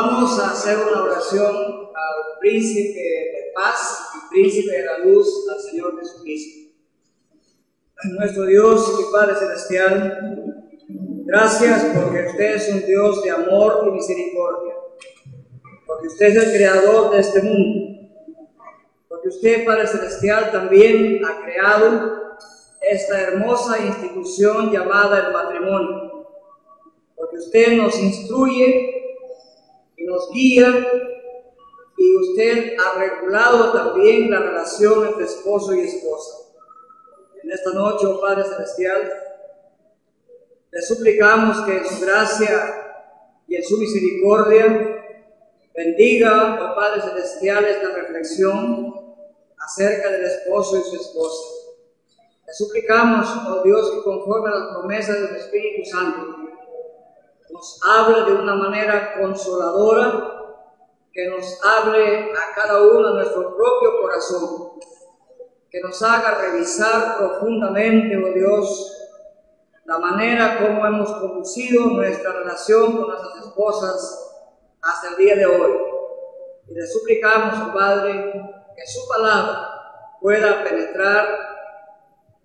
Vamos a hacer una oración al príncipe de paz y príncipe de la luz, al Señor Jesucristo. Nuestro Dios y Padre Celestial, gracias porque usted es un Dios de amor y misericordia, porque usted es el creador de este mundo, porque usted, Padre Celestial, también ha creado esta hermosa institución llamada el matrimonio, porque usted nos instruye y nos guía, y usted ha regulado también la relación entre esposo y esposa. En esta noche, oh Padre Celestial, le suplicamos que en su gracia y en su misericordia bendiga, oh Padre Celestial, esta reflexión acerca del esposo y su esposa. Le suplicamos, oh Dios, que conforme a las promesas del Espíritu Santo, nos hable de una manera consoladora, que nos hable a cada uno de nuestro propio corazón, que nos haga revisar profundamente, oh Dios, la manera como hemos conducido nuestra relación con nuestras esposas hasta el día de hoy. Y le suplicamos, oh Padre, que su palabra pueda penetrar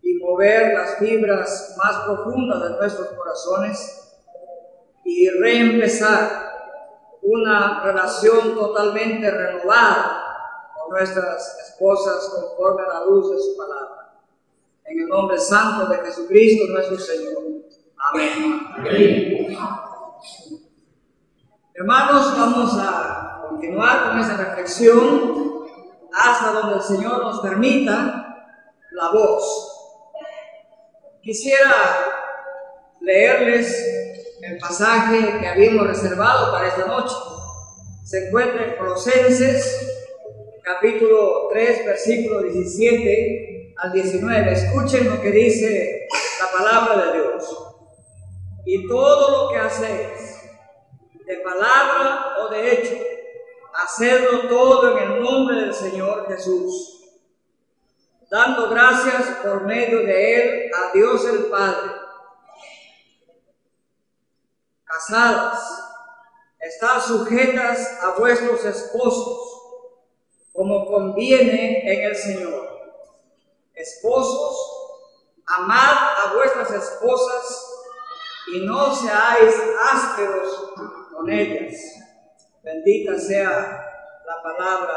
y mover las fibras más profundas de nuestros corazones y reempezar una relación totalmente renovada con nuestras esposas conforme a la luz de su palabra. En el nombre santo de Jesucristo nuestro Señor. Amén. Amén. Hermanos, vamos a continuar con esta reflexión hasta donde el Señor nos permita la voz. Quisiera leerles el pasaje que habíamos reservado para esta noche. Se encuentra en Colosenses, capítulo 3, versículo 17 al 19. Escuchen lo que dice la palabra de Dios. Y todo lo que hacéis, de palabra o de hecho, hacedlo todo en el nombre del Señor Jesús, dando gracias por medio de Él a Dios el Padre. Casadas, estad sujetas a vuestros esposos, como conviene en el Señor. Esposos, amad a vuestras esposas y no seáis ásperos con ellas. Bendita sea la palabra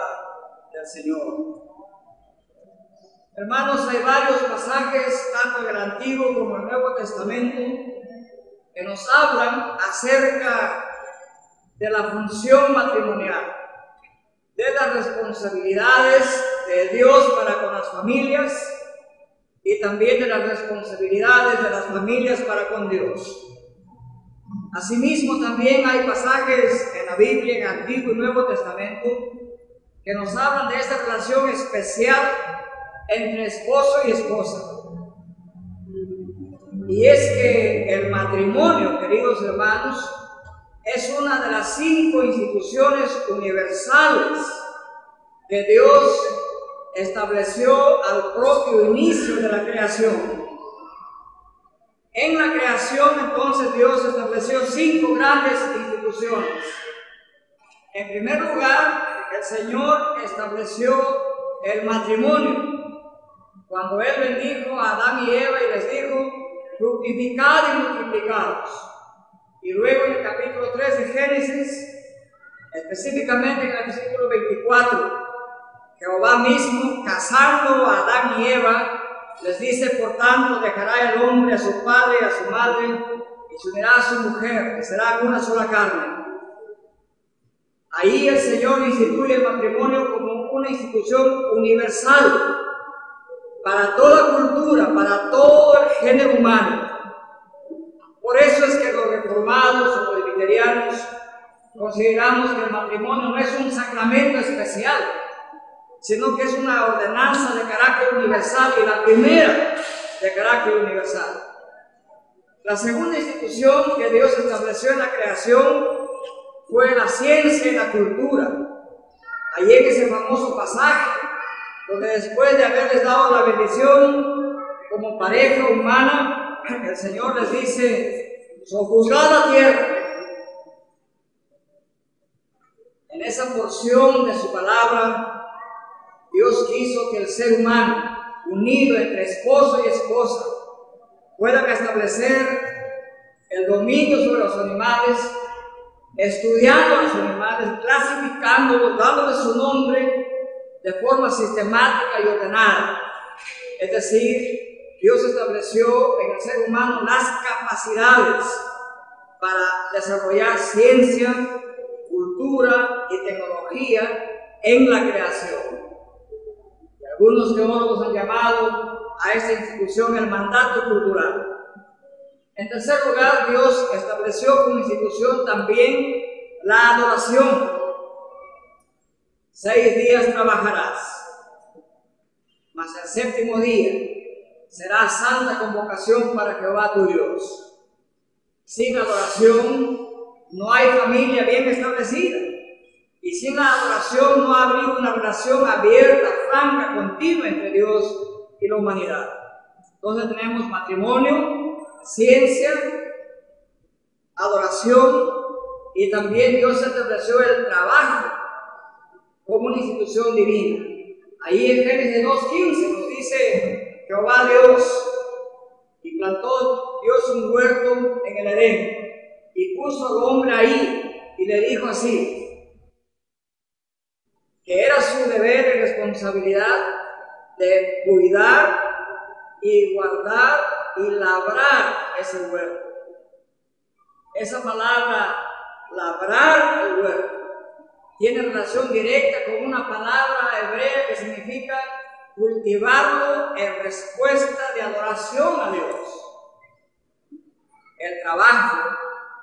del Señor. Hermanos, hay varios pasajes, tanto en el Antiguo como en el Nuevo Testamento, que nos hablan acerca de la función matrimonial, de las responsabilidades de Dios para con las familias y también de las responsabilidades de las familias para con Dios. Asimismo, también hay pasajes en la Biblia, en el Antiguo y Nuevo Testamento, que nos hablan de esta relación especial entre esposo y esposa. Y es que el matrimonio, queridos hermanos, es una de las 5 instituciones universales que Dios estableció al propio inicio de la creación. En la creación, entonces, Dios estableció 5 grandes instituciones. En primer lugar, el Señor estableció el matrimonio, cuando Él bendijo a Adán y Eva y les dijo: fructificad y multiplicados. Y luego en el capítulo 3 de Génesis, específicamente en el versículo 24, Jehová mismo, casando a Adán y Eva, les dice: por tanto, dejará el hombre a su padre y a su madre, y se unirá a su mujer, que serán una sola carne. Ahí el Señor instituye el matrimonio como una institución universal para toda cultura, para todo el género humano. Por eso es que los reformados o presbiterianos consideramos que el matrimonio no es un sacramento especial, sino que es una ordenanza de carácter universal, y la primera de carácter universal. La segunda institución que Dios estableció en la creación fue la ciencia y la cultura. Allí en ese famoso pasaje, donde después de haberles dado la bendición como pareja humana, el Señor les dice: sojuzgad la tierra esa porción de su palabra, Dios quiso que el ser humano, unido entre esposo y esposa, puedan establecer el dominio sobre los animales, estudiando a los animales, clasificándolos, dándoles su nombre de forma sistemática y ordenada. Es decir, Dios estableció en el ser humano las capacidades para desarrollar ciencia, cultura y tecnología en la creación. Y algunos teólogos han llamado a esta institución el mandato cultural. En tercer lugar, Dios estableció como institución también la adoración. 6 días trabajarás, mas el séptimo día será santa convocación para Jehová tu Dios. Sin adoración no hay familia bien establecida. Y sin la adoración no habría una relación abierta, franca, continua entre Dios y la humanidad. Entonces tenemos matrimonio, ciencia, adoración, y también Dios estableció el trabajo como una institución divina. Ahí en Génesis 2:15 nos dice: Jehová Dios, y plantó Dios un huerto en el Edén, y puso al hombre ahí, y le dijo así, que era su deber y responsabilidad de cuidar y guardar y labrar ese huerto. Esa palabra, labrar el huerto, tiene relación directa con una palabra hebrea que significa cultivarlo en respuesta de adoración a Dios. El trabajo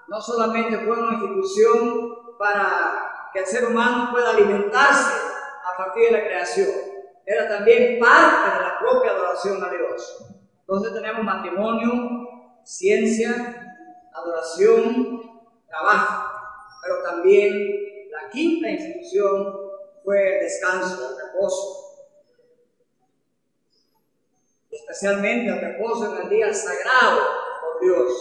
no solamente fue una institución para que el ser humano pueda alimentarse a partir de la creación, era también parte de la propia adoración a Dios. Entonces tenemos matrimonio, ciencia, adoración, trabajo, pero también la quinta institución fue el descanso, el reposo. Especialmente el reposo en el día sagrado por Dios.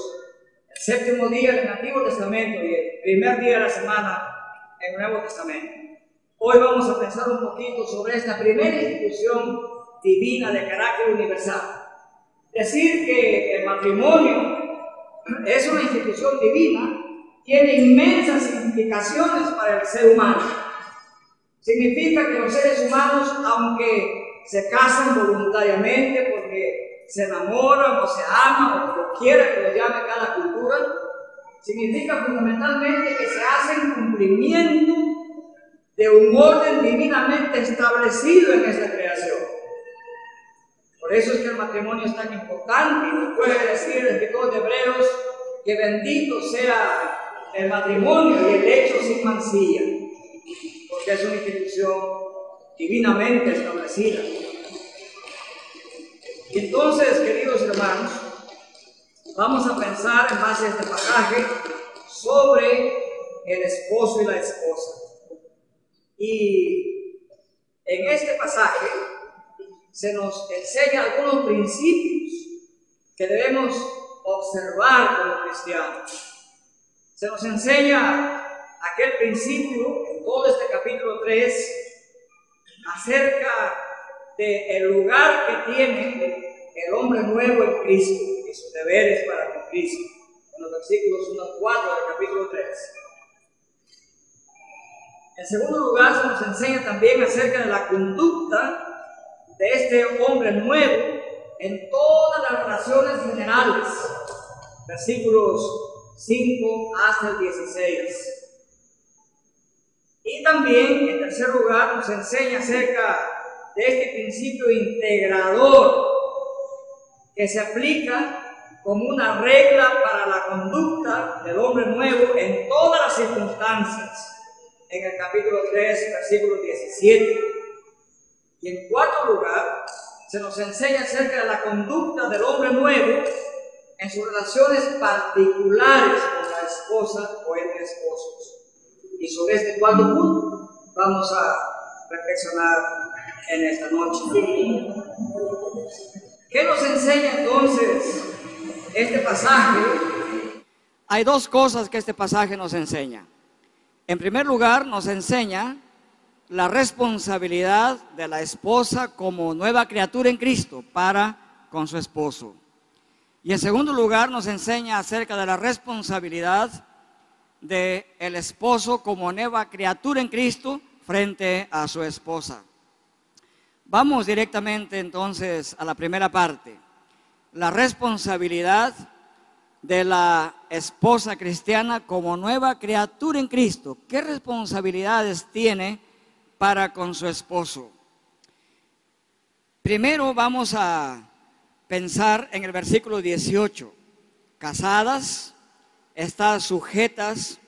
El séptimo día en el Antiguo Testamento y el primer día de la semana en el Nuevo Testamento. Hoy vamos a pensar un poquito sobre esta primera institución divina de carácter universal. Decir que el matrimonio es una institución divina tiene inmensas implicaciones para el ser humano. Significa que los seres humanos, aunque se casan voluntariamente porque se enamoran o se aman o como quiera que lo llame cada cultura, significa fundamentalmente que se hace en cumplimiento de un orden divinamente establecido en esta creación. Por eso es que el matrimonio es tan importante, y nos puede decir el escritor de Hebreos que bendito sea el matrimonio y el hecho sin mancilla, porque es una institución divinamente establecida. Y entonces, queridos hermanos, vamos a pensar en base a este pasaje sobre el esposo y la esposa. Y en este pasaje se nos enseña algunos principios que debemos observar como cristianos. Se nos enseña aquel principio en todo este capítulo 3 acerca del lugar que tiene el hombre nuevo en Cristo y sus deberes para con Cristo, en los versículos 1 al 4 del capítulo 3. En segundo lugar, se nos enseña también acerca de la conducta de este hombre nuevo en todas las relaciones generales, versículos 5 hasta el 16. Y también, en tercer lugar, nos enseña acerca de este principio integrador que se aplica como una regla para la conducta del hombre nuevo en todas las circunstancias, en el capítulo 3, versículo 17. Y en cuarto lugar, se nos enseña acerca de la conducta del hombre nuevo en sus relaciones particulares con la esposa o entre esposos. Y sobre este cuarto punto vamos a reflexionar en esta noche. ¿Qué nos enseña entonces este pasaje? Hay dos cosas que este pasaje nos enseña. En primer lugar, nos enseña la responsabilidad de la esposa como nueva criatura en Cristo para con su esposo. Y en segundo lugar, nos enseña acerca de la responsabilidad del esposo como nueva criatura en Cristo frente a su esposa. Vamos directamente entonces a la primera parte, la responsabilidad de la esposa cristiana como nueva criatura en Cristo. ¿Qué responsabilidades tiene para con su esposo? Primero vamos a pensar en el versículo 18. Casadas, estad sujetas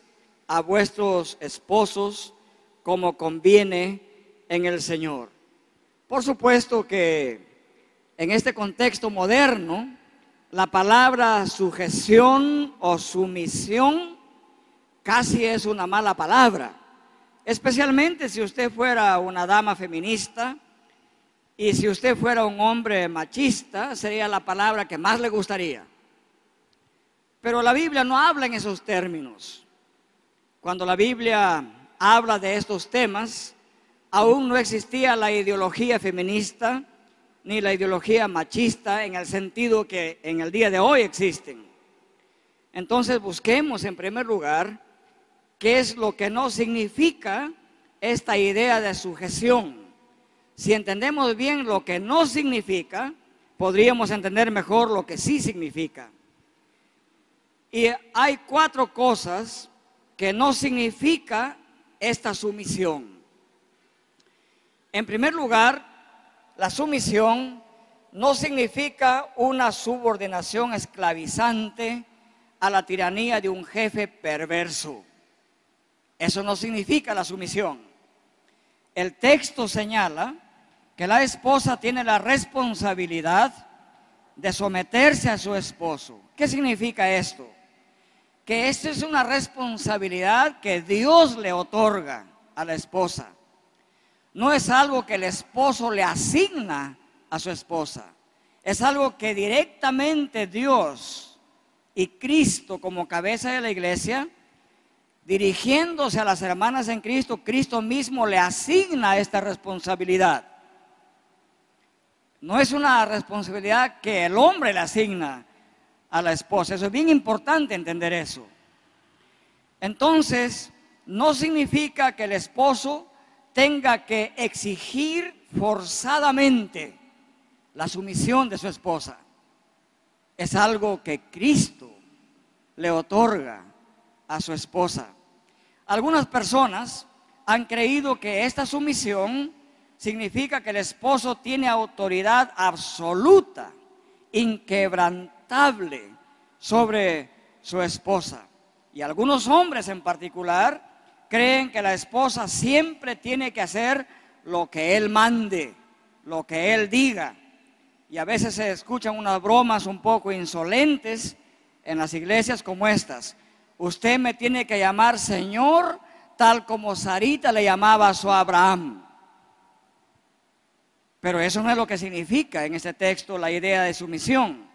a vuestros esposos como conviene en el Señor. Por supuesto que en este contexto moderno, la palabra sujeción o sumisión casi es una mala palabra, especialmente si usted fuera una dama feminista y si usted fuera un hombre machista, sería la palabra que más le gustaría. Pero la Biblia no habla en esos términos. Cuando la Biblia habla de estos temas, aún no existía la ideología feminista ni la ideología machista en el sentido que en el día de hoy existen. Entonces busquemos en primer lugar qué es lo que no significa esta idea de sujeción. Si entendemos bien lo que no significa, podríamos entender mejor lo que sí significa. Y hay 4 cosas que no significa esta sumisión. En primer lugar, la sumisión no significa una subordinación esclavizante a la tiranía de un jefe perverso. Eso no significa la sumisión. El texto señala que la esposa tiene la responsabilidad de someterse a su esposo. ¿Qué significa esto? Que esta es una responsabilidad que Dios le otorga a la esposa. No es algo que el esposo le asigna a su esposa. Es algo que directamente Dios y Cristo como cabeza de la iglesia, dirigiéndose a las hermanas en Cristo, Cristo mismo le asigna esta responsabilidad. No es una responsabilidad que el hombre le asigna a la esposa. Eso es bien importante entender eso. Entonces, no significa que el esposo tenga que exigir forzadamente la sumisión de su esposa. Es algo que Cristo le otorga a su esposa. Algunas personas han creído que esta sumisión significa que el esposo tiene autoridad absoluta, inquebrantable sobre su esposa. Y algunos hombres en particular creen que la esposa siempre tiene que hacer lo que él mande, lo que él diga. Y a veces se escuchan unas bromas un poco insolentes en las iglesias como estas. Usted me tiene que llamar Señor, tal como Sarita le llamaba a su Abraham. Pero eso no es lo que significa en este texto la idea de sumisión.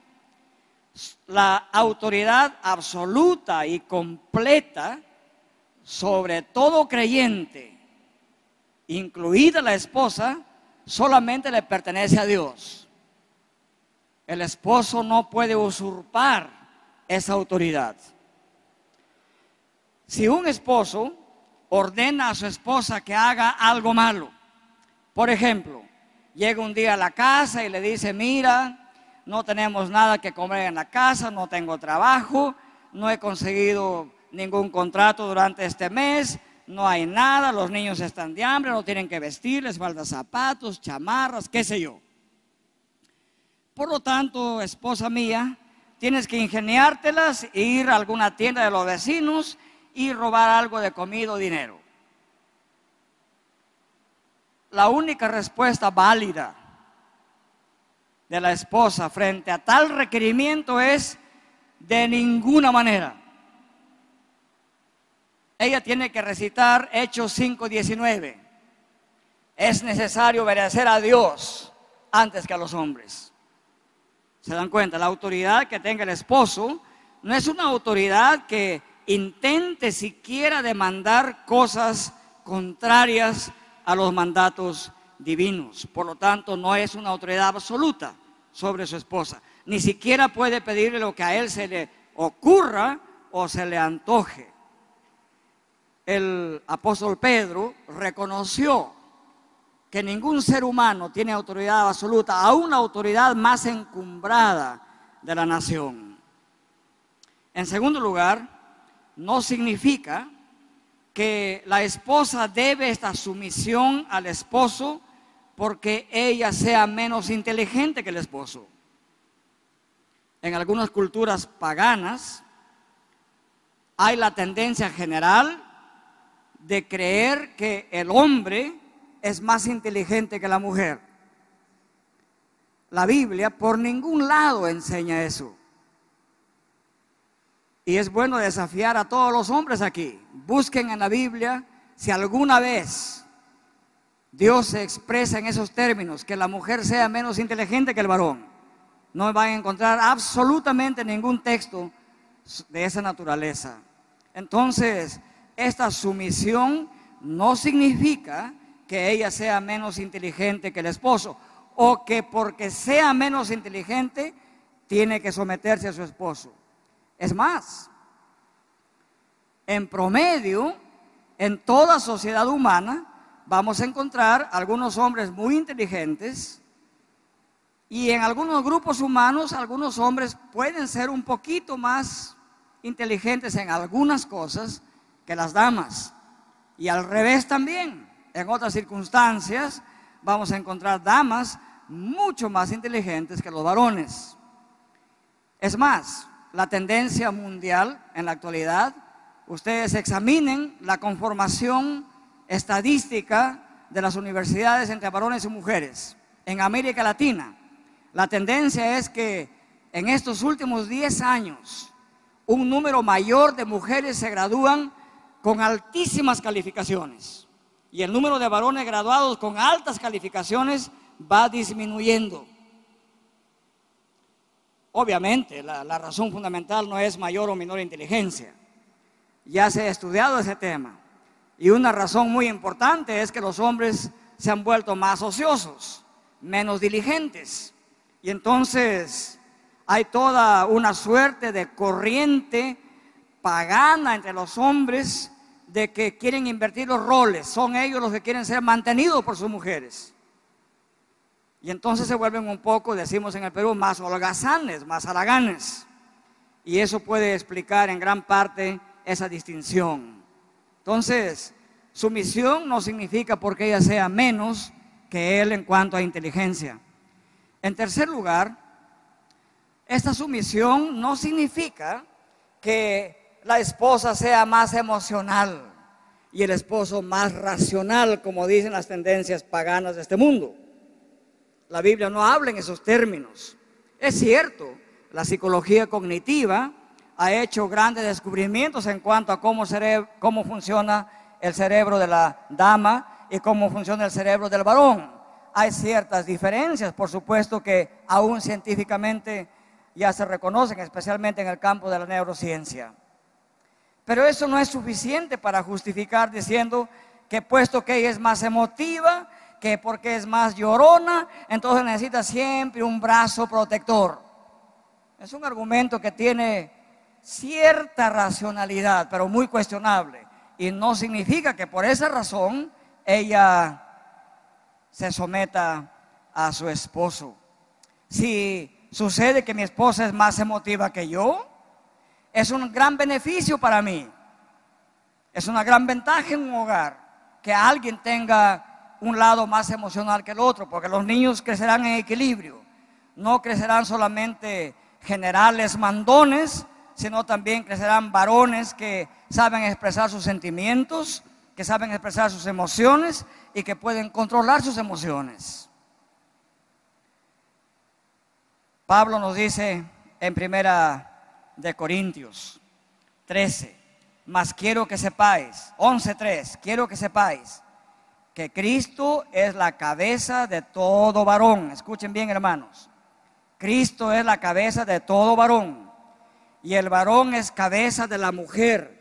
La autoridad absoluta y completa sobre todo creyente, incluida la esposa, solamente le pertenece a Dios. El esposo no puede usurpar esa autoridad. Si un esposo ordena a su esposa que haga algo malo, por ejemplo, llega un día a la casa y le dice: mira, no tenemos nada que comer en la casa, no tengo trabajo, no he conseguido ningún contrato durante este mes, no hay nada, los niños están de hambre, no tienen que vestir, les faltan zapatos, chamarras, qué sé yo. Por lo tanto, esposa mía, tienes que ingeniártelas e ir a alguna tienda de los vecinos y robar algo de comida o dinero. La única respuesta válida de la esposa frente a tal requerimiento es: de ninguna manera. Ella tiene que recitar Hechos 5:19. Es necesario obedecer a Dios antes que a los hombres. ¿Se dan cuenta? La autoridad que tenga el esposo no es una autoridad que intente siquiera demandar cosas contrarias a los mandatos divinos. Por lo tanto, no es una autoridad absoluta sobre su esposa. Ni siquiera puede pedirle lo que a él se le ocurra o se le antoje. El apóstol Pedro reconoció que ningún ser humano tiene autoridad absoluta, aún la autoridad más encumbrada de la nación. En segundo lugar, no significa que la esposa debe esta sumisión al esposo porque ella sea menos inteligente que el esposo. En algunas culturas paganas hay la tendencia general de creer que el hombre es más inteligente que la mujer. La Biblia por ningún lado enseña eso. Y es bueno desafiar a todos los hombres aquí. Busquen en la Biblia si alguna vez Dios se expresa en esos términos, que la mujer sea menos inteligente que el varón. No van a encontrar absolutamente ningún texto de esa naturaleza. Entonces, esta sumisión no significa que ella sea menos inteligente que el esposo, o que porque sea menos inteligente tiene que someterse a su esposo. Es más, en promedio, en toda sociedad humana, vamos a encontrar algunos hombres muy inteligentes, y en algunos grupos humanos, algunos hombres pueden ser un poquito más inteligentes en algunas cosas que las damas. Y al revés también, en otras circunstancias, vamos a encontrar damas mucho más inteligentes que los varones. Es más, la tendencia mundial en la actualidad, ustedes examinen la conformación estadística de las universidades entre varones y mujeres en América Latina. La tendencia es que en estos últimos 10 años un número mayor de mujeres se gradúan con altísimas calificaciones y el número de varones graduados con altas calificaciones va disminuyendo. Obviamente la razón fundamental no es mayor o menor inteligencia. Ya se ha estudiado ese tema. Y una razón muy importante es que los hombres se han vuelto más ociosos, menos diligentes. Y entonces hay toda una suerte de corriente pagana entre los hombres de que quieren invertir los roles. Son ellos los que quieren ser mantenidos por sus mujeres. Y entonces se vuelven un poco, decimos en el Perú, más holgazanes, más halaganes. Y eso puede explicar en gran parte esa distinción. Entonces, sumisión no significa porque ella sea menos que él en cuanto a inteligencia. En tercer lugar, esta sumisión no significa que la esposa sea más emocional y el esposo más racional, como dicen las tendencias paganas de este mundo. La Biblia no habla en esos términos. Es cierto, la psicología cognitiva ha hecho grandes descubrimientos en cuanto a cómo funciona el cerebro de la dama y cómo funciona el cerebro del varón. Hay ciertas diferencias, por supuesto, que aún científicamente ya se reconocen, especialmente en el campo de la neurociencia. Pero eso no es suficiente para justificar diciendo que puesto que ella es más emotiva, que porque es más llorona, entonces necesita siempre un brazo protector. Es un argumento que tiene cierta racionalidad, pero muy cuestionable. Y no significa que por esa razón ella se someta a su esposo. Si sucede que mi esposa es más emotiva que yo, es un gran beneficio para mí. Es una gran ventaja en un hogar que alguien tenga un lado más emocional que el otro, porque los niños crecerán en equilibrio. No crecerán solamente generales mandones, sino también crecerán varones que saben expresar sus sentimientos, que saben expresar sus emociones y que pueden controlar sus emociones. Pablo nos dice en 1 de Corintios 13, mas quiero que sepáis, 11:3, quiero que sepáis que Cristo es la cabeza de todo varón. Escuchen bien, hermanos. Cristo es la cabeza de todo varón y el varón es cabeza de la mujer,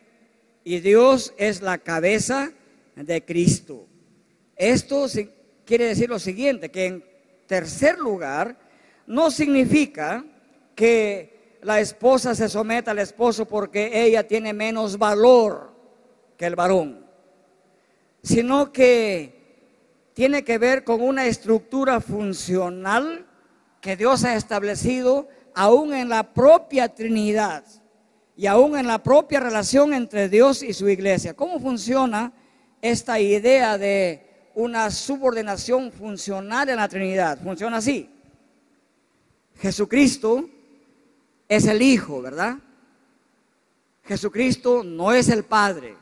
y Dios es la cabeza de Cristo. Esto quiere decir lo siguiente, que en tercer lugar, no significa que la esposa se someta al esposo porque ella tiene menos valor que el varón, sino que tiene que ver con una estructura funcional que Dios ha establecido aún en la propia Trinidad y aún en la propia relación entre Dios y su iglesia. ¿Cómo funciona esta idea de una subordinación funcional en la Trinidad? Funciona así. Jesucristo es el Hijo, ¿verdad? Jesucristo no es el Padre,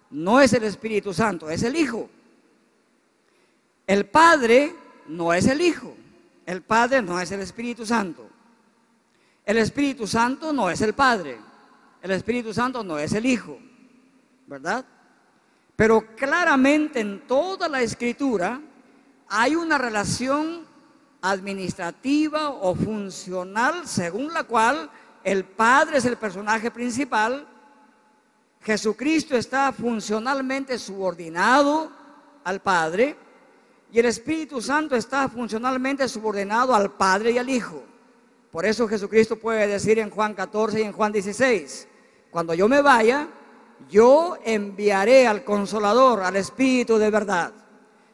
no es el Espíritu Santo, es el Hijo. El Padre no es el Hijo, el Padre no es el Espíritu Santo. El Espíritu Santo no es el Padre, el Espíritu Santo no es el Hijo, ¿verdad? Pero claramente en toda la Escritura hay una relación administrativa o funcional según la cual el Padre es el personaje principal, Jesucristo está funcionalmente subordinado al Padre y el Espíritu Santo está funcionalmente subordinado al Padre y al Hijo. Por eso Jesucristo puede decir en Juan 14 y en Juan 16, cuando yo me vaya, yo enviaré al Consolador, al Espíritu de verdad.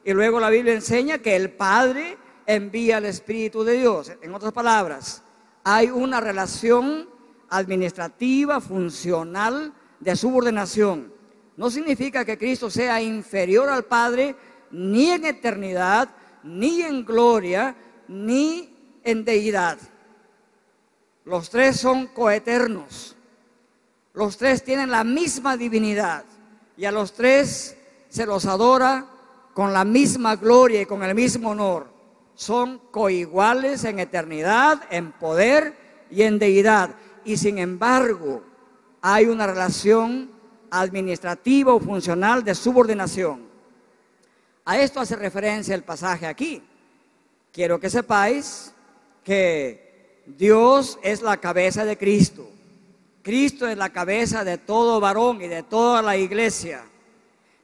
Y luego la Biblia enseña que el Padre envía al Espíritu de Dios. En otras palabras, hay una relación administrativa, funcional, de subordinación. No significa que Cristo sea inferior al Padre, ni en eternidad, ni en gloria, ni en deidad. Los tres son coeternos. Los tres tienen la misma divinidad y a los tres se los adora con la misma gloria y con el mismo honor. Son coiguales en eternidad, en poder y en deidad. Y sin embargo, hay una relación administrativa o funcional de subordinación. A esto hace referencia el pasaje aquí. Quiero que sepáis que Dios es la cabeza de Cristo. Cristo es la cabeza de todo varón y de toda la iglesia.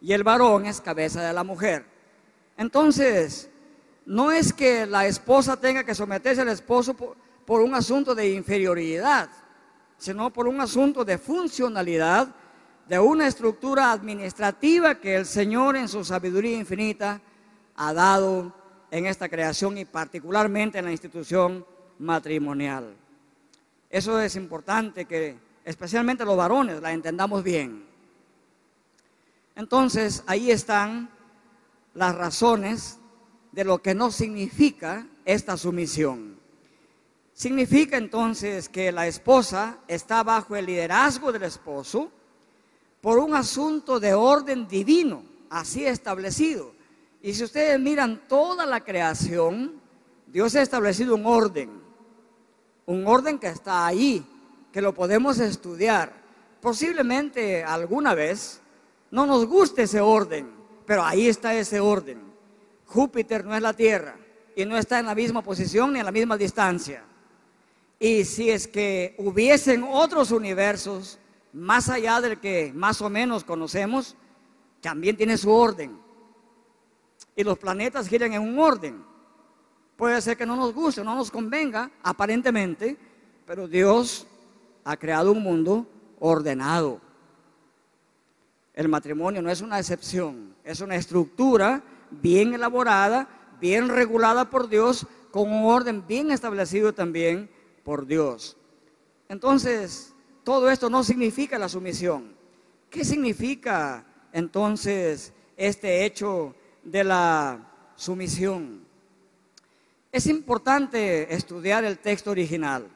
Y el varón es cabeza de la mujer. Entonces, no es que la esposa tenga que someterse al esposo por un asunto de inferioridad, sino por un asunto de funcionalidad, de una estructura administrativa que el Señor en su sabiduría infinita ha dado en esta creación y particularmente en la institución matrimonial. Eso es importante que especialmente los varones la entendamos bien. Entonces, ahí están las razones de lo que no significa esta sumisión. Significa entonces que la esposa está bajo el liderazgo del esposo por un asunto de orden divino, así establecido. Y si ustedes miran toda la creación, Dios ha establecido un orden que está ahí, que lo podemos estudiar. Posiblemente alguna vez no nos guste ese orden, pero ahí está ese orden. Júpiter no es la Tierra y no está en la misma posición ni en la misma distancia. Y si es que hubiesen otros universos más allá del que más o menos conocemos, también tiene su orden. Y los planetas giran en un orden. Puede ser que no nos guste, no nos convenga, aparentemente, pero Dios ha creado un mundo ordenado. El matrimonio no es una excepción, es una estructura bien elaborada, bien regulada por Dios, con un orden bien establecido también por Dios. Entonces, todo esto no significa la sumisión. ¿Qué significa entonces este hecho de la sumisión? Es importante estudiar el texto original.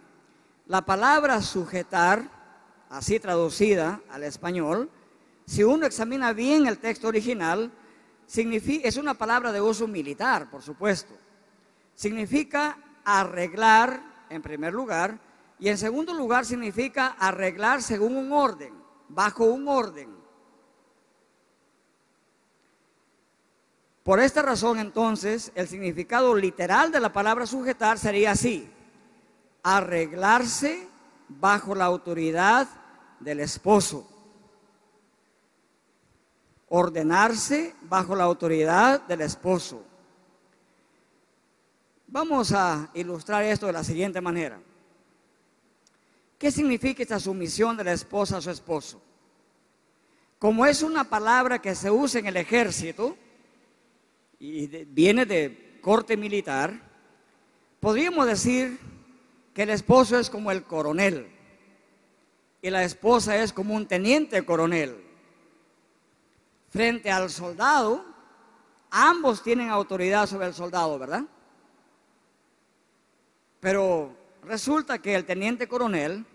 La palabra sujetar, así traducida al español, si uno examina bien el texto original, es una palabra de uso militar, por supuesto. Significa arreglar, en primer lugar, y en segundo lugar significa arreglar según un orden, bajo un orden. Por esta razón, entonces, el significado literal de la palabra sujetar sería así: arreglarse bajo la autoridad del esposo. ordenarse bajo la autoridad del esposo. Vamos a ilustrar esto de la siguiente manera. ¿Qué significa esta sumisión de la esposa a su esposo? Como es una palabra que se usa en el ejército y viene de corte militar, podríamos decir que el esposo es como el coronel y la esposa es como un teniente coronel. Frente al soldado, ambos tienen autoridad sobre el soldado, ¿verdad? Pero resulta que el teniente coronel,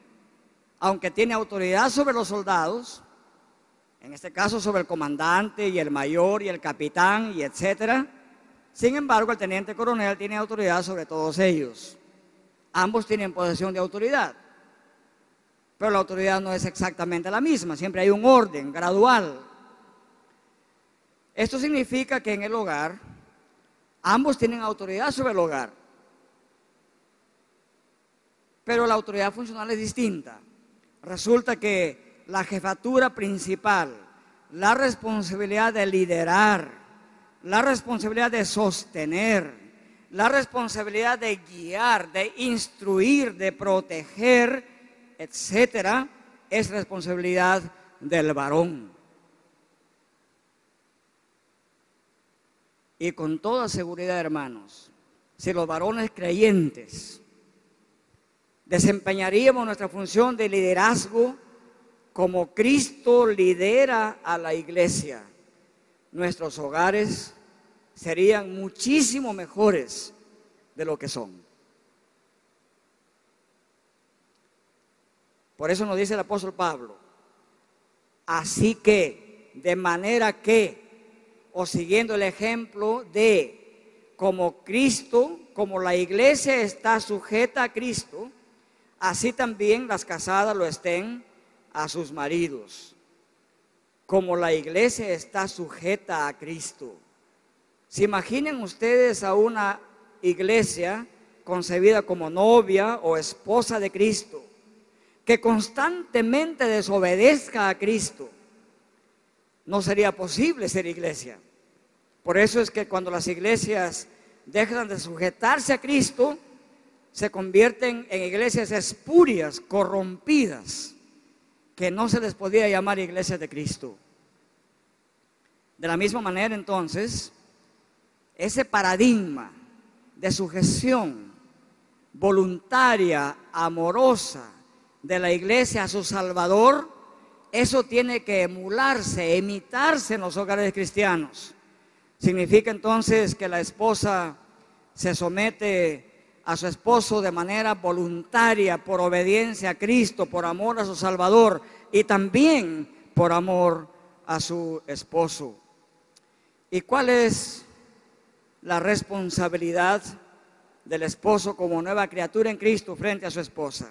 aunque tiene autoridad sobre los soldados, en este caso sobre el comandante y el mayor y el capitán y etcétera, sin embargo el teniente coronel tiene autoridad sobre todos ellos. Ambos tienen posesión de autoridad, pero la autoridad no es exactamente la misma, siempre hay un orden gradual. Esto significa que en el hogar ambos tienen autoridad sobre el hogar, pero la autoridad funcional es distinta. Resulta que la jefatura principal, la responsabilidad de liderar, la responsabilidad de sostener, la responsabilidad de guiar, de instruir, de proteger, etcétera, es responsabilidad del varón. Y con toda seguridad, hermanos, si los varones creyentes desempeñaríamos nuestra función de liderazgo como Cristo lidera a la iglesia, nuestros hogares serían muchísimo mejores de lo que son. Por eso nos dice el apóstol Pablo: así que, de manera que, o siguiendo el ejemplo de, como Cristo, como la iglesia está sujeta a Cristo, así también las casadas lo estén a sus maridos. Como la iglesia está sujeta a Cristo. ¿Se imaginen ustedes a una iglesia concebida como novia o esposa de Cristo, que constantemente desobedezca a Cristo? No sería posible ser iglesia. Por eso es que cuando las iglesias dejan de sujetarse a Cristo, se convierten en iglesias espurias, corrompidas, que no se les podía llamar iglesias de Cristo. De la misma manera, entonces, ese paradigma de sujeción voluntaria, amorosa de la iglesia a su Salvador, eso tiene que emularse, imitarse en los hogares cristianos. Significa entonces que la esposa se somete a su esposo de manera voluntaria, por obediencia a Cristo, por amor a su Salvador y también por amor a su esposo. ¿Y cuál es la responsabilidad del esposo como nueva criatura en Cristo frente a su esposa?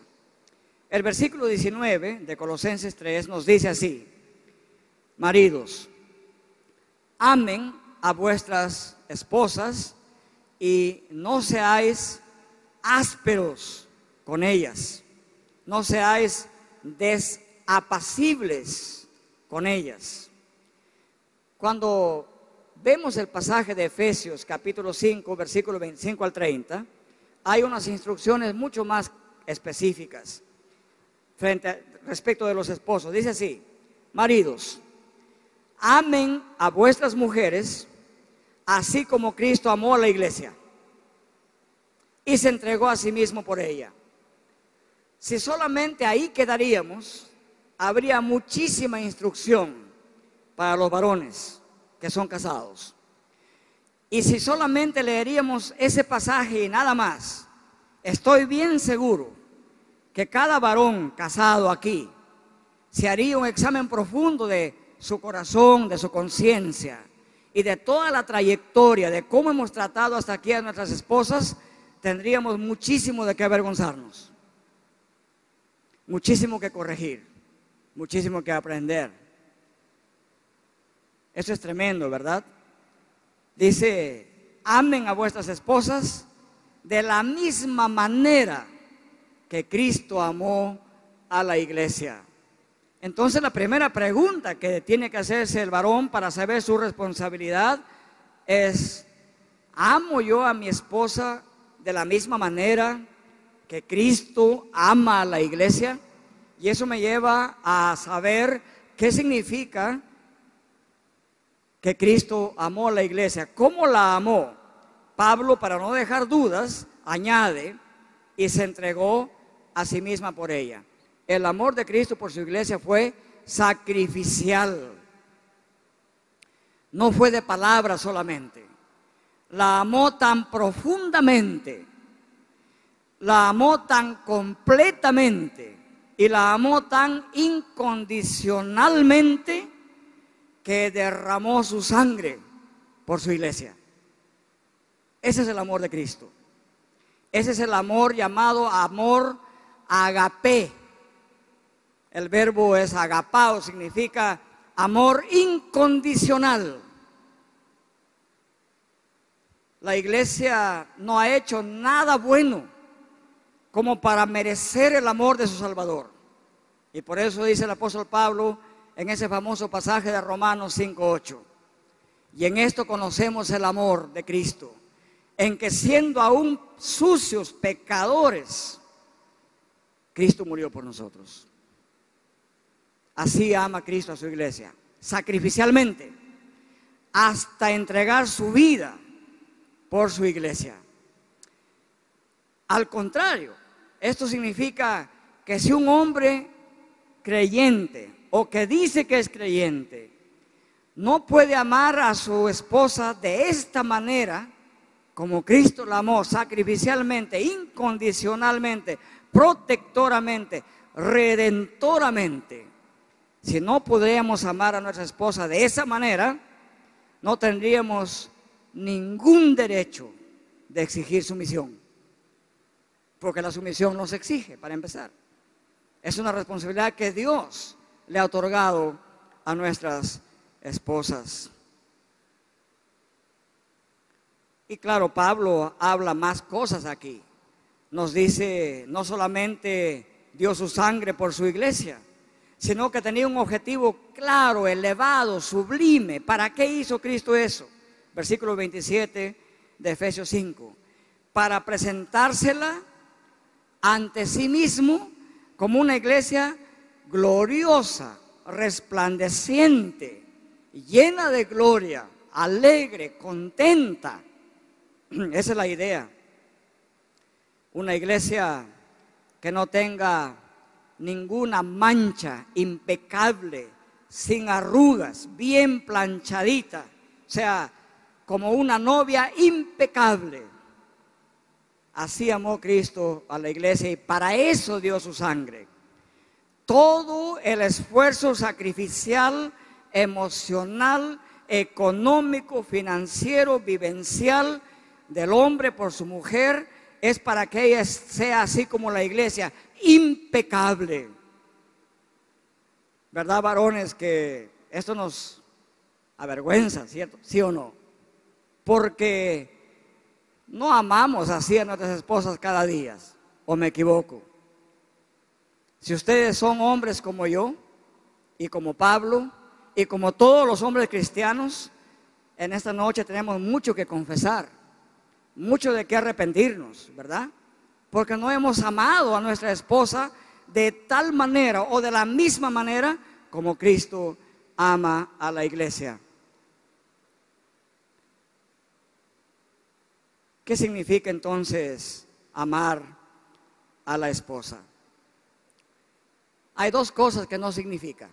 El versículo 19 de Colosenses 3 nos dice así: maridos, amen a vuestras esposas y no seáis ásperos con ellas, no seáis desapacibles con ellas. Cuando vemos el pasaje de Efesios capítulo 5, versículo 25 al 30, hay unas instrucciones mucho más específicas respecto de los esposos. Dice así: maridos, amen a vuestras mujeres, así como Cristo amó a la iglesia y se entregó a sí mismo por ella. Si solamente ahí quedaríamos, habría muchísima instrucción para los varones que son casados. Y si solamente leeríamos ese pasaje y nada más, estoy bien seguro que cada varón casado aquí se haría un examen profundo de su corazón, de su conciencia y de toda la trayectoria de cómo hemos tratado hasta aquí a nuestras esposas. Tendríamos muchísimo de qué avergonzarnos, muchísimo que corregir, muchísimo que aprender. Eso es tremendo, ¿verdad? Dice: amen a vuestras esposas de la misma manera que Cristo amó a la iglesia. Entonces la primera pregunta que tiene que hacerse el varón para saber su responsabilidad es: ¿amo yo a mi esposa de la misma manera que Cristo ama a la iglesia? Y eso me lleva a saber qué significa que Cristo amó a la iglesia. ¿Cómo la amó? Pablo, para no dejar dudas, añade: y se entregó a sí misma por ella. El amor de Cristo por su iglesia fue sacrificial. No fue de palabras solamente. La amó tan profundamente, la amó tan completamente y la amó tan incondicionalmente que derramó su sangre por su iglesia. Ese es el amor de Cristo. Ese es el amor llamado amor agape. El verbo es agapao, significa amor incondicional. La iglesia no ha hecho nada bueno como para merecer el amor de su Salvador. Y por eso dice el apóstol Pablo en ese famoso pasaje de Romanos 5:8: y en esto conocemos el amor de Cristo, en que siendo aún sucios, pecadores, Cristo murió por nosotros. Así ama Cristo a su iglesia, sacrificialmente, hasta entregar su vida por su iglesia. Al contrario, esto significa que si un hombre creyente o que dice que es creyente no puede amar a su esposa de esta manera, como Cristo la amó, sacrificialmente, incondicionalmente, protectoramente, redentoramente, si no podríamos amar a nuestra esposa de esa manera, no tendríamos ningún derecho de exigir sumisión, porque la sumisión no se exige, para empezar. Es una responsabilidad que Dios le ha otorgado a nuestras esposas. Y claro, Pablo habla más cosas aquí. Nos dice, no solamente dio su sangre por su iglesia, sino que tenía un objetivo claro, elevado, sublime. ¿Para qué hizo Cristo eso? Versículo 27 de Efesios 5: para presentársela ante sí mismo como una iglesia gloriosa, resplandeciente, llena de gloria, alegre, contenta. Esa es la idea. Una iglesia que no tenga ninguna mancha, impecable, sin arrugas, bien planchadita, o sea, como una novia impecable. Así amó Cristo a la iglesia y para eso dio su sangre. Todo el esfuerzo sacrificial, emocional, económico, financiero, vivencial del hombre por su mujer es para que ella sea así como la iglesia, impecable. ¿Verdad, varones, que esto nos avergüenza, cierto? ¿Sí o no? Porque no amamos así a nuestras esposas cada día, ¿o me equivoco? Si ustedes son hombres como yo, y como Pablo, y como todos los hombres cristianos, en esta noche tenemos mucho que confesar, mucho de qué arrepentirnos, ¿verdad? Porque no hemos amado a nuestra esposa de tal manera o de la misma manera como Cristo ama a la iglesia. ¿Qué significa entonces amar a la esposa? Hay dos cosas que no significa.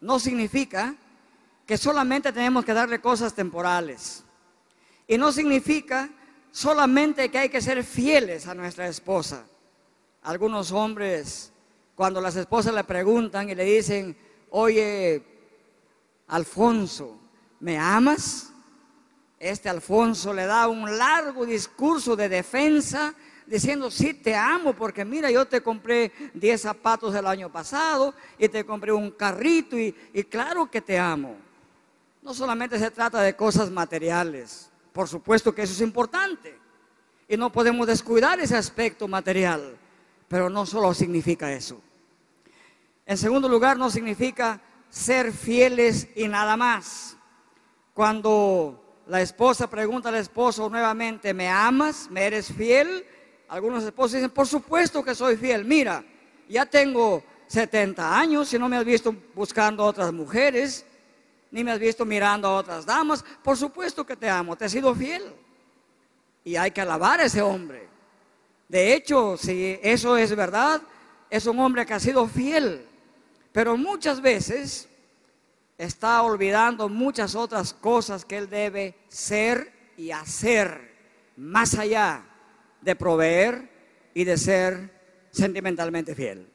No significa que solamente tenemos que darle cosas temporales. Y no significa solamente que hay que ser fieles a nuestra esposa. Algunos hombres, cuando las esposas le preguntan y le dicen: oye, Alfonso, ¿me amas? Este Alfonso le da un largo discurso de defensa diciendo: sí, te amo, porque mira, yo te compré 10 zapatos el año pasado y te compré un carrito y claro que te amo. No solamente se trata de cosas materiales, por supuesto que eso es importante y no podemos descuidar ese aspecto material, pero no solo significa eso. En segundo lugar, no significa ser fieles y nada más. Cuando la esposa pregunta al esposo nuevamente, ¿me amas? ¿Me eres fiel? Algunos esposos dicen, por supuesto que soy fiel. Mira, ya tengo 70 años y no me has visto buscando a otras mujeres, ni me has visto mirando a otras damas. Por supuesto que te amo, te he sido fiel. Y hay que alabar a ese hombre. De hecho, si eso es verdad, es un hombre que ha sido fiel. Pero muchas veces está olvidando muchas otras cosas que él debe ser y hacer, más allá de proveer y de ser sentimentalmente fiel.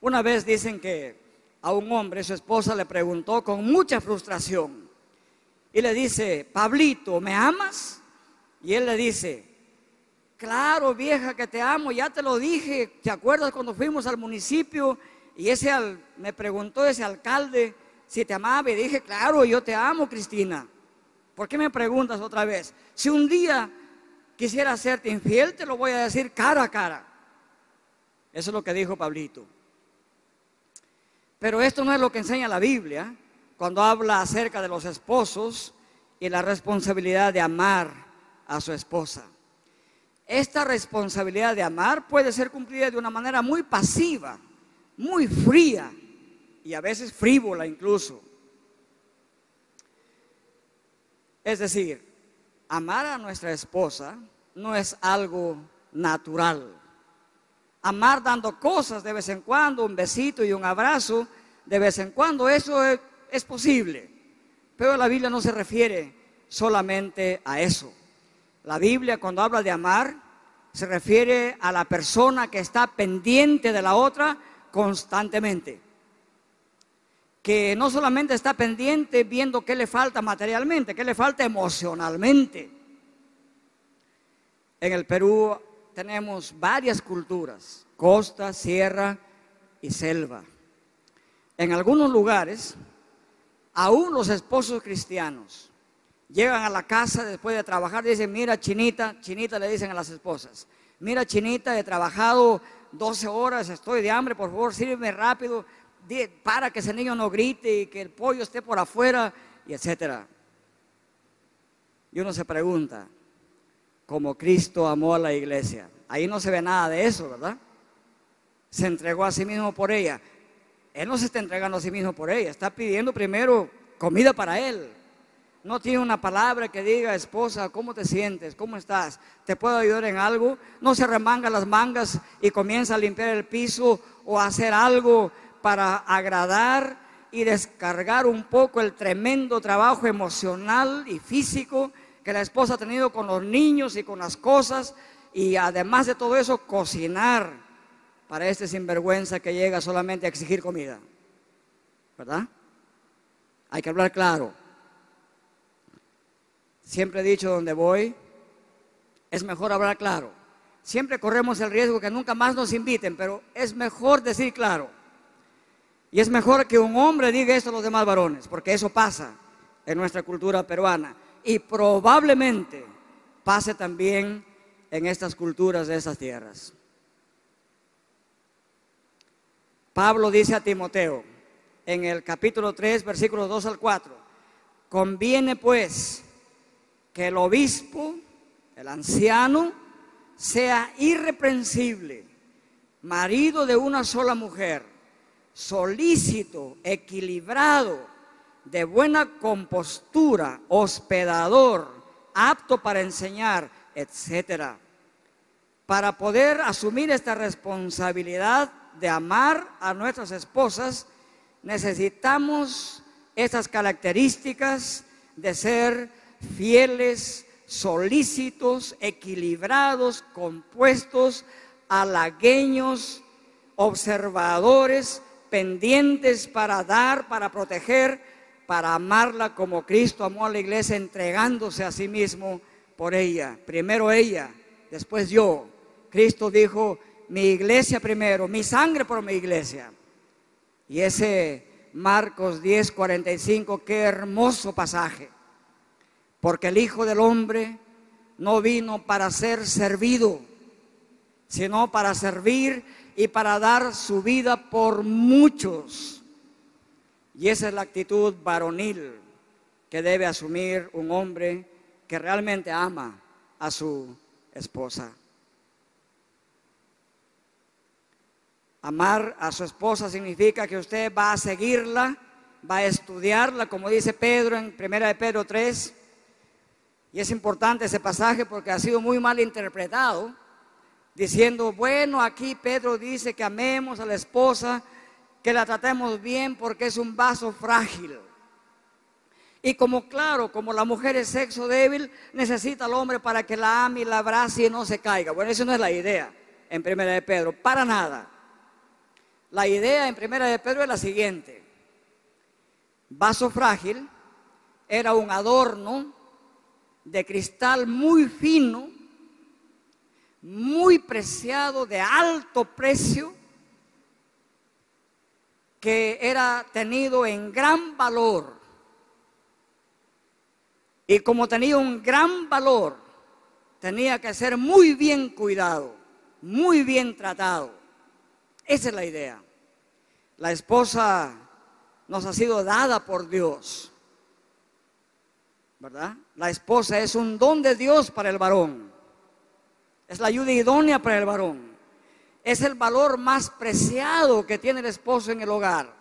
Una vez dicen que a un hombre su esposa le preguntó con mucha frustración y le dice, Pablito, ¿me amas? Y él le dice, claro, vieja, que te amo, ya te lo dije. ¿Te acuerdas cuando fuimos al municipio y me preguntó ese alcalde si te amaba? Y dije, claro, yo te amo, Cristina. ¿Por qué me preguntas otra vez? Si un día quisiera hacerte infiel, te lo voy a decir cara a cara. Eso es lo que dijo Pablito. Pero esto no es lo que enseña la Biblia cuando habla acerca de los esposos y la responsabilidad de amar a su esposa. Esta responsabilidad de amar puede ser cumplida de una manera muy pasiva, muy fría y a veces frívola incluso. Es decir, amar a nuestra esposa no es algo natural. Amar dando cosas de vez en cuando, un besito y un abrazo de vez en cuando, eso es posible. Pero la Biblia no se refiere solamente a eso. La Biblia, cuando habla de amar, se refiere a la persona que está pendiente de la otra constantemente. Que no solamente está pendiente viendo qué le falta materialmente, qué le falta emocionalmente. En el Perú tenemos varias culturas, costa, sierra y selva. En algunos lugares, aún los esposos cristianos llegan a la casa después de trabajar y dicen, mira Chinita, Chinita le dicen a las esposas, mira Chinita, he trabajado 12 horas, estoy de hambre, por favor sírveme rápido, para que ese niño no grite y que el pollo esté por afuera, y etcétera. Y uno se pregunta, como Cristo amó a la iglesia, ahí no se ve nada de eso, ¿verdad? Se entregó a sí mismo por ella. Él no se está entregando a sí mismo por ella, está pidiendo primero comida para él. No tiene una palabra que diga, esposa, ¿cómo te sientes? ¿Cómo estás? ¿Te puedo ayudar en algo? No se remanga las mangas y comienza a limpiar el piso o a hacer algo para agradar y descargar un poco el tremendo trabajo emocional y físico que la esposa ha tenido con los niños y con las cosas, y además de todo eso, cocinar para este sinvergüenza que llega solamente a exigir comida, ¿verdad? Hay que hablar claro. Siempre he dicho, donde voy, es mejor hablar claro. Siempre corremos el riesgo que nunca más nos inviten, pero es mejor decir claro. Y es mejor que un hombre diga esto a los demás varones, porque eso pasa en nuestra cultura peruana. Y probablemente pase también en estas culturas de estas tierras. Pablo dice a Timoteo en el capítulo 3, versículos 2 al 4, conviene pues que el obispo, el anciano, sea irreprensible, marido de una sola mujer, solícito, equilibrado, de buena compostura, hospedador, apto para enseñar, etcétera. Para poder asumir esta responsabilidad de amar a nuestras esposas, necesitamos estas características de ser fieles, solícitos, equilibrados, compuestos, halagueños, observadores, pendientes para dar, para proteger, para amarla como Cristo amó a la iglesia, entregándose a sí mismo por ella. Primero ella, después yo. Cristo dijo, mi iglesia primero, mi sangre por mi iglesia. Y ese Marcos 10:45, qué hermoso pasaje. Porque el Hijo del Hombre no vino para ser servido, sino para servir y para dar su vida por muchos. Y esa es la actitud varonil que debe asumir un hombre que realmente ama a su esposa. Amar a su esposa significa que usted va a seguirla, va a estudiarla, como dice Pedro en 1 de Pedro 3. Y es importante ese pasaje porque ha sido muy mal interpretado, diciendo, bueno, aquí Pedro dice que amemos a la esposa, que la tratemos bien porque es un vaso frágil. Y como claro, como la mujer es sexo débil, necesita al hombre para que la ame y la abrace y no se caiga. Bueno, eso no es la idea en 1 de Pedro, para nada. La idea en 1 de Pedro es la siguiente. Vaso frágil era un adorno de cristal muy fino, muy preciado, de alto precio, que era tenido en gran valor. Y como tenía un gran valor, tenía que ser muy bien cuidado, muy bien tratado. Esa es la idea. La esposa nos ha sido dada por Dios, ¿verdad? La esposa es un don de Dios para el varón. Es la ayuda idónea para el varón. Es el valor más preciado que tiene el esposo en el hogar.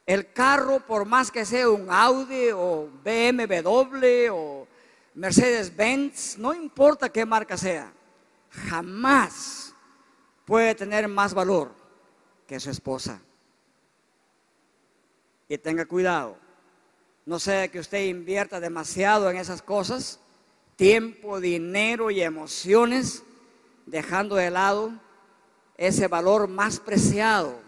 El carro, por más que sea un Audi o BMW o Mercedes-Benz, no importa qué marca sea, jamás puede tener más valor que su esposa. Y tenga cuidado, no sea que usted invierta demasiado en esas cosas, tiempo, dinero y emociones, dejando de lado ese valor más preciado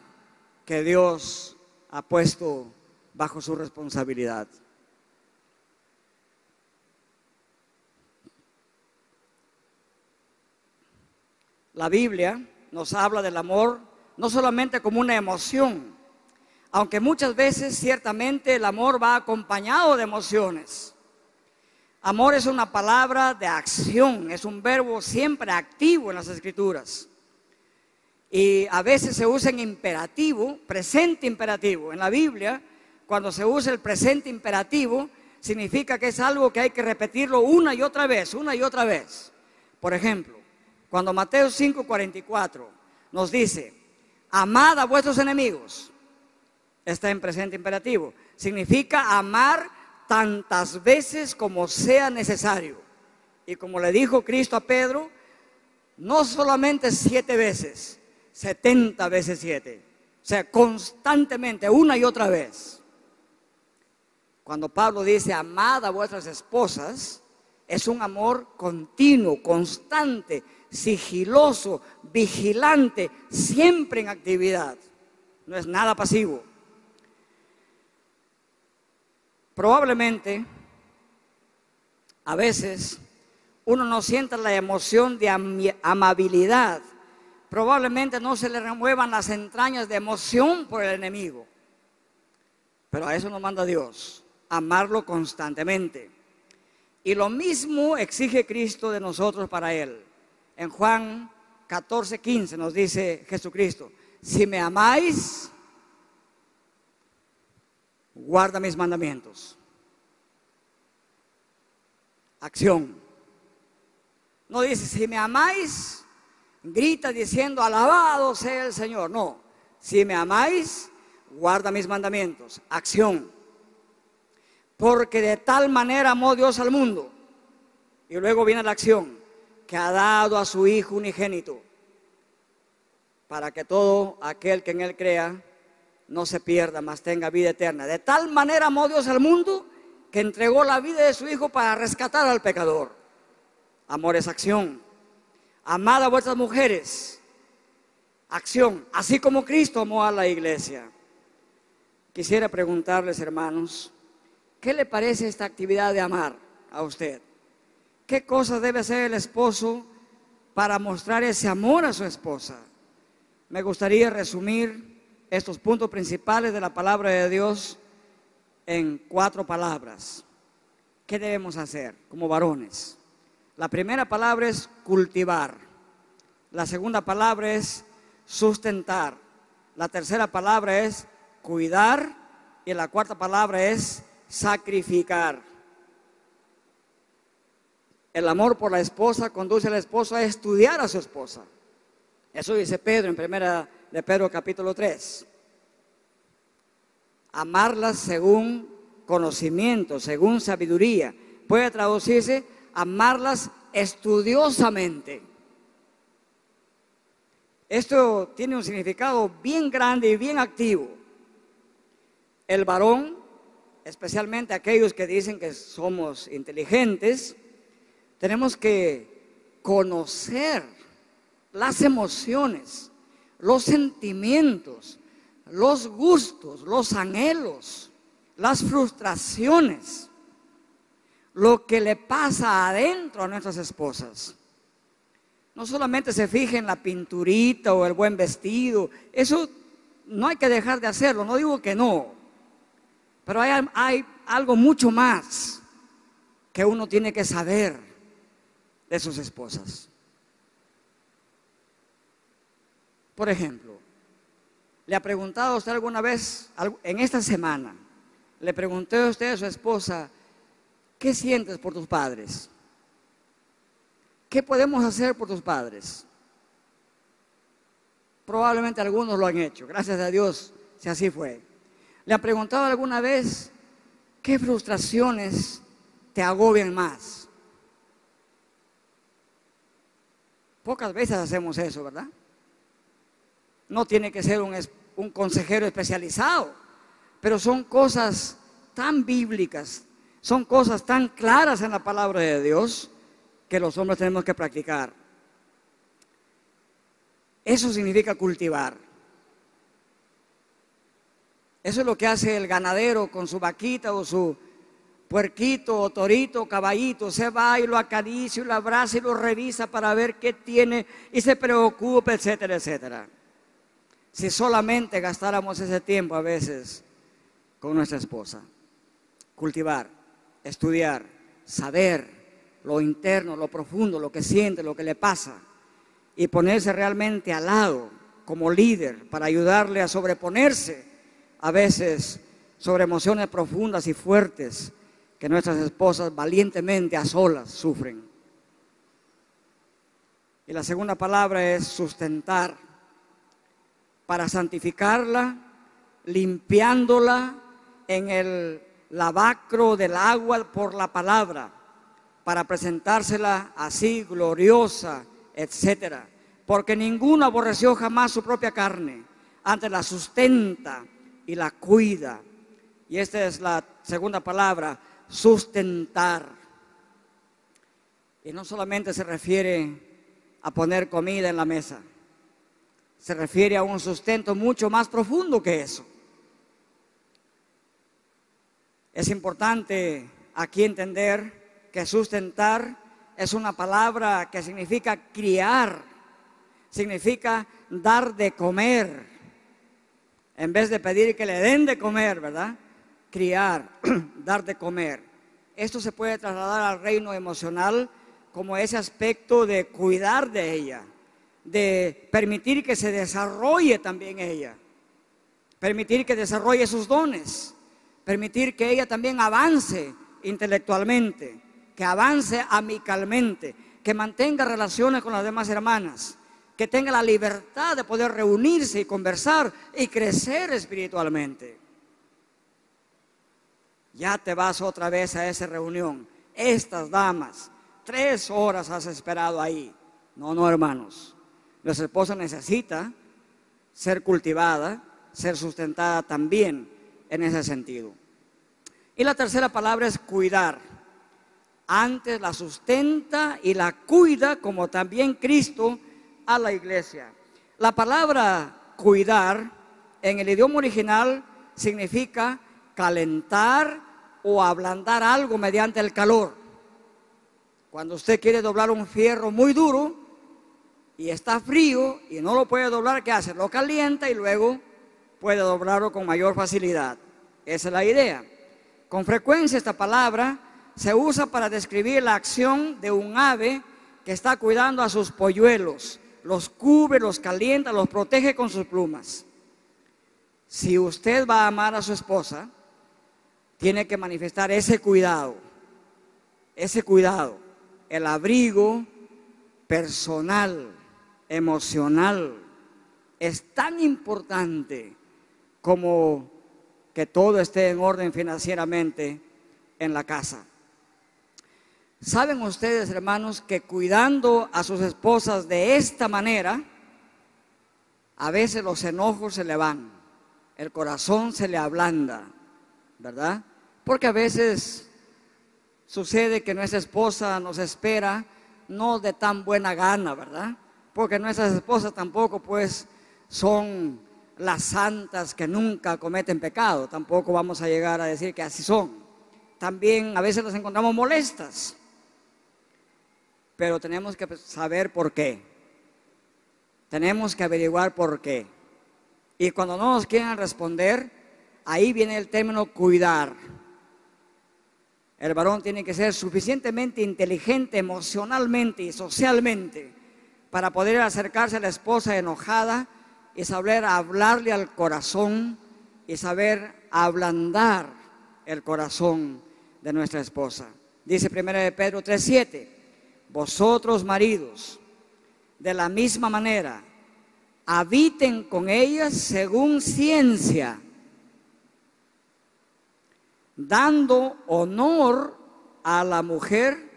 que Dios ha puesto bajo su responsabilidad. La Biblia nos habla del amor no solamente como una emoción, aunque muchas veces ciertamente el amor va acompañado de emociones. Amor es una palabra de acción, es un verbo siempre activo en las Escrituras. Y a veces se usa en imperativo, presente imperativo. En la Biblia, cuando se usa el presente imperativo, significa que es algo que hay que repetirlo una y otra vez, una y otra vez. Por ejemplo, cuando Mateo 5:44 nos dice, amad a vuestros enemigos, está en presente imperativo. Significa amar tantas veces como sea necesario. Y como le dijo Cristo a Pedro, no solamente 7 veces, 70 veces 7. O sea, constantemente, una y otra vez. Cuando Pablo dice, amad a vuestras esposas, es un amor continuo, constante, sigiloso, vigilante, siempre en actividad. No es nada pasivo. Probablemente, a veces, uno no sienta la emoción de amabilidad. Probablemente no se le remuevan las entrañas de emoción por el enemigo. Pero a eso nos manda Dios, amarlo constantemente. Y lo mismo exige Cristo de nosotros para Él. En Juan 14:15 nos dice Jesucristo, si me amáis, guarda mis mandamientos. Acción. No dice, si me amáis, grita diciendo, alabado sea el Señor. No, si me amáis, guarda mis mandamientos. Acción. Porque de tal manera amó Dios al mundo. Y luego viene la acción, que ha dado a su Hijo unigénito, para que todo aquel que en Él crea no se pierda, mas tenga vida eterna. De tal manera amó Dios al mundo, que entregó la vida de su Hijo para rescatar al pecador. Amor es acción. Amad a vuestras mujeres. Acción. Así como Cristo amó a la iglesia. Quisiera preguntarles, hermanos, ¿qué le parece esta actividad de amar a usted? ¿Qué cosas debe hacer el esposo para mostrar ese amor a su esposa? Me gustaría resumir estos puntos principales de la palabra de Dios en 4 palabras. ¿Qué debemos hacer como varones? La primera palabra es cultivar. La segunda palabra es sustentar. La tercera palabra es cuidar y la cuarta palabra es sacrificar. El amor por la esposa conduce al esposo a estudiar a su esposa. Eso dice Pedro en primera de Pedro capítulo 3. Amarlas según conocimiento, según sabiduría. Puede traducirse amarlas estudiosamente. Esto tiene un significado bien grande y bien activo. El varón, especialmente aquellos que dicen que somos inteligentes, tenemos que conocer las emociones, los sentimientos, los gustos, los anhelos, las frustraciones, lo que le pasa adentro a nuestras esposas. No solamente se fije en la pinturita o el buen vestido, eso no hay que dejar de hacerlo, no digo que no, pero hay algo mucho más que uno tiene que saber de sus esposas. Por ejemplo, ¿le ha preguntado a usted alguna vez, en esta semana, le pregunté a usted a su esposa, ¿qué sientes por tus padres? ¿Qué podemos hacer por tus padres? Probablemente algunos lo han hecho, gracias a Dios, si así fue. ¿Le ha preguntado alguna vez qué frustraciones te agobian más? Pocas veces hacemos eso, ¿verdad? No tiene que ser un consejero especializado, pero son cosas tan bíblicas, son cosas tan claras en la palabra de Dios que los hombres tenemos que practicar. Eso significa cultivar. Eso es lo que hace el ganadero con su vaquita o su puerquito o torito o caballito. Se va y lo acaricia y lo abraza y lo revisa para ver qué tiene y se preocupa, etcétera, etcétera. Si solamente gastáramos ese tiempo a veces con nuestra esposa. Cultivar, estudiar, saber lo interno, lo profundo, lo que siente, lo que le pasa, y ponerse realmente al lado como líder para ayudarle a sobreponerse a veces sobre emociones profundas y fuertes que nuestras esposas valientemente a solas sufren. Y la segunda palabra es sustentar, para santificarla, limpiándola en el lavacro del agua por la palabra, para presentársela así gloriosa, etcétera. Porque ninguno aborreció jamás su propia carne, antes la sustenta y la cuida. Y esta es la segunda palabra, sustentar. Y no solamente se refiere a poner comida en la mesa, se refiere a un sustento mucho más profundo que eso. Es importante aquí entender que sustentar es una palabra que significa criar, significa dar de comer. En vez de pedir que le den de comer, ¿verdad? Criar, dar de comer. Esto se puede trasladar al reino emocional como ese aspecto de cuidar de ella, de permitir que se desarrolle también ella, permitir que desarrolle sus dones, permitir que ella también avance intelectualmente, que avance amicalmente, que mantenga relaciones con las demás hermanas, que tenga la libertad de poder reunirse y conversar y crecer espiritualmente. Ya te vas otra vez a esa reunión. Estas damas, 3 horas has esperado ahí. No, hermanos. Nuestra esposa necesita ser cultivada, ser sustentada también en ese sentido. Y la tercera palabra es cuidar. Antes la sustenta y la cuida, como también Cristo a la iglesia. La palabra cuidar en el idioma original significa calentar o ablandar algo mediante el calor. Cuando usted quiere doblar un fierro muy duro y está frío y no lo puede doblar, ¿qué hace? Lo calienta y luego puede doblarlo con mayor facilidad. Esa es la idea. Con frecuencia esta palabra se usa para describir la acción de un ave que está cuidando a sus polluelos los cubre, los calienta, los protege con sus plumas. Si usted va a amar a su esposa, tiene que manifestar ese cuidado, el abrigo personal, emocional. Es tan importante como que todo esté en orden financieramente en la casa. ¿Saben ustedes, hermanos, que cuidando a sus esposas de esta manera, a veces los enojos se le van, el corazón se le ablanda, ¿verdad? Porque a veces sucede que nuestra esposa nos espera no de tan buena gana, ¿verdad? Porque nuestras esposas tampoco pues son las santas que nunca cometen pecado, tampoco vamos a llegar a decir que así son. También a veces las encontramos molestas, pero tenemos que saber por qué. Tenemos que averiguar por qué. Y cuando no nos quieran responder, ahí viene el término cuidar. El varón tiene que ser suficientemente inteligente emocionalmente y socialmente para poder acercarse a la esposa enojada y saber hablarle al corazón y saber ablandar el corazón de nuestra esposa. Dice 1 Pedro 3:7, vosotros maridos, de la misma manera, habiten con ellas según ciencia, dando honor a la mujer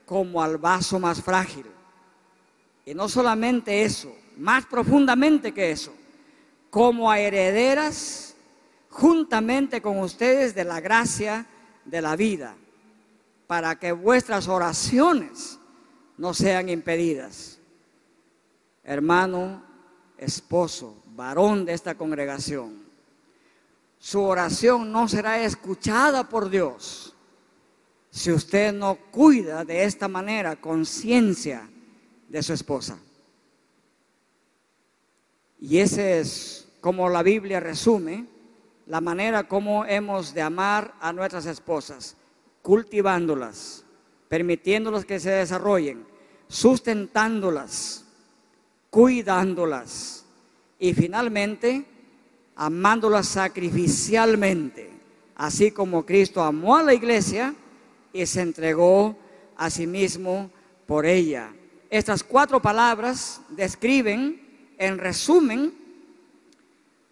como al vaso más frágil. Y no solamente eso, más profundamente que eso, como a herederas juntamente con ustedes de la gracia de la vida, para que vuestras oraciones no sean impedidas. Hermano, esposo, varón de esta congregación, su oración no será escuchada por Dios si usted no cuida de esta manera conciencia de su esposa. Y ese es como la Biblia resume la manera como hemos de amar a nuestras esposas, cultivándolas, permitiéndolas que se desarrollen, sustentándolas, cuidándolas y finalmente amándolas sacrificialmente, así como Cristo amó a la iglesia y se entregó a sí mismo por ella. Estas 4 palabras describen, en resumen,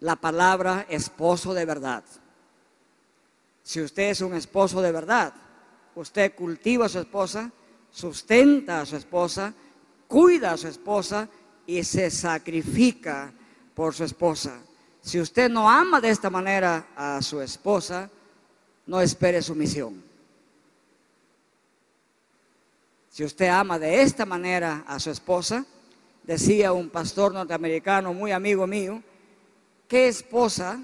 la palabra esposo de verdad. Si usted es un esposo de verdad, usted cultiva a su esposa, sustenta a su esposa, cuida a su esposa y se sacrifica por su esposa. Si usted no ama de esta manera a su esposa, no espere sumisión. Si usted ama de esta manera a su esposa, decía un pastor norteamericano muy amigo mío, ¿qué esposa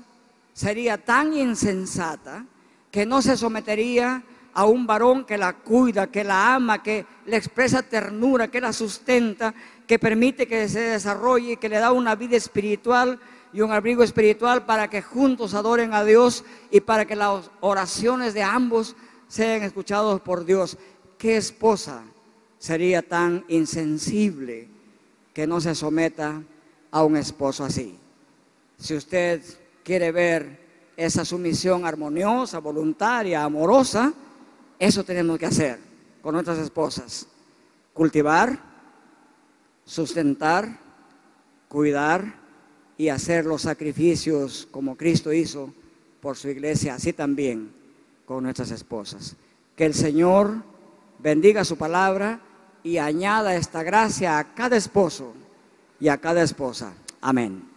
sería tan insensata que no se sometería a un varón que la cuida, que la ama, que le expresa ternura, que la sustenta, que permite que se desarrolle, que le da una vida espiritual y un abrigo espiritual para que juntos adoren a Dios y para que las oraciones de ambos sean escuchadas por Dios? ¿Qué esposa sería tan insensible que no se someta a un esposo así? Si usted quiere ver esa sumisión armoniosa, voluntaria, amorosa, eso tenemos que hacer con nuestras esposas: cultivar, sustentar, cuidar y hacer los sacrificios como Cristo hizo por su iglesia, así también con nuestras esposas. Que el Señor bendiga su palabra y añada esta gracia a cada esposo y a cada esposa. Amén.